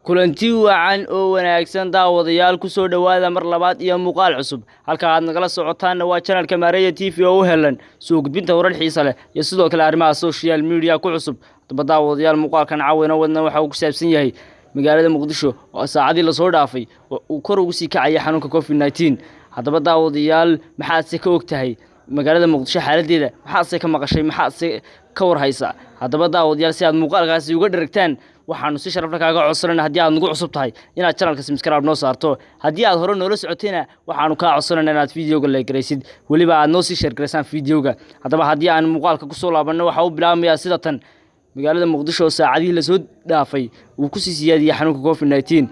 kulanti wacan oo wanaagsan daawadayaal ku soo dhawaada mar labaad iyo muuqaal cusub halka aad nagala socotaan waa channelka Mareya TV oo u helan soo gudbinta warar xiiso leh iyo sidoo kale arrimaha social media ku cusub daawadayaal muuqaalkan caawina wadna waxa uu ku saabsan yahay magaalada Muqdisho oo saacadii la soo dhaafay uu kor ugu sii kacay xanuunka COVID-19 hadaba daawadayaal maxaad se ka ogtahay magaalada Muqdisho xaaladeeda maxaad se ka maqashay maxaad se ka war haysa hadaba daawadayaal si aad muuqaalkaasi uga dharagtaan waxaanu si sharaf leh kaaga codsanayna hadii aad nagu cusub tahay inaad channelka subscribe noo saarto hadii aad hore noola socotayna waxaanu ka codsanayna inaad videoga like gareysid waliba aad noo sii share gareysaan videoga hadaba hadii aan muuqaalka ku soo laabano waxa uu bilaabmayaa sida tan magaalada Muqdisho saacadii la soo dhaafay uu ku sii siyaadiyay xanuunka COVID-19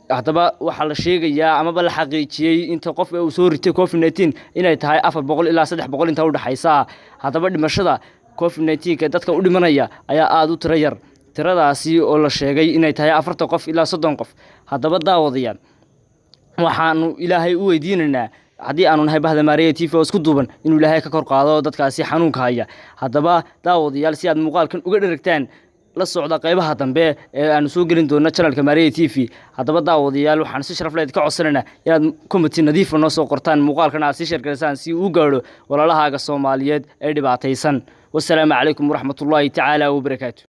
hadaba waxa la sheegayaa ama la xaqiijiyay inta qof uu soo ritay COVID-19 inay tahay 400 ilaa 300 inta u dhaxaysa hadaba dhimashada COVID-19 ka dadka u dhimanaya ayaa aad u tiro yar tiradaasi oo la sheegay inay tahay 40 qof ilaa 30 qof hadaba daawadayaal waxaanu ilaahay u weydiinaynaa hadii aanu nahay bahda Mareya TV oo isku duuban inuu ilaahay ka kor qaado dadkaasi xanuunka haya hadaba daawadayaal si aad muuqaalkan uga dharagtaan la socda qaybaha dambe ee aanu soo gelin doono channelka Mareya TV hadaba daawadayaal waxaan si sharaf leh ka codsanaynaa inaad comment nadiif ah noo soo qortaan muuqaalkan aad si share gareysaan si uu gaaro walaalahaaga Soomaaliyeed ee dhibaataysan wassalaamu calaykum waraxmatullaahi tacaala wa barakaatuh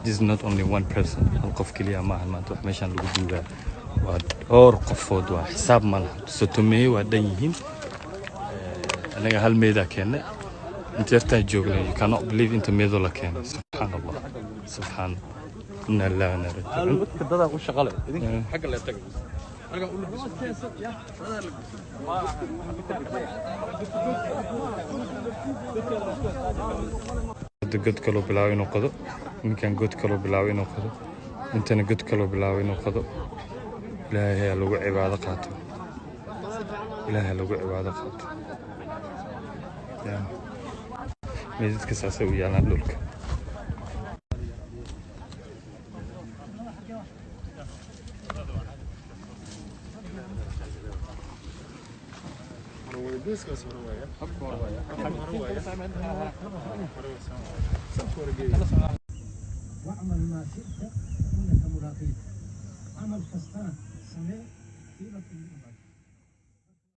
This is not only one person hal qof kaliya ma ahan maanta wax meeshan lagu duugaa waa dhowr qofood waa xisaab ma laha sotomey waa dhan yihiin anaga hal meeda keenay inta yartaa joognay you cannot believe inta meedo la keenay subhanallah subhan inna lillahi wa inna ilayhi raaji'uun dada u shaqale idinka xagga la tagay marka u god kalo bilaaway inuu qado ninkan god kalo bilaaway inuu qado intana god kalo bilaaway inuu qado ilaahay lagu cibaado qaato ilaahay lagu cibaado qaato meedadka saasay u yaalaan dhulka واعمل ما شئت انك ملاقيه عمل كستان سنه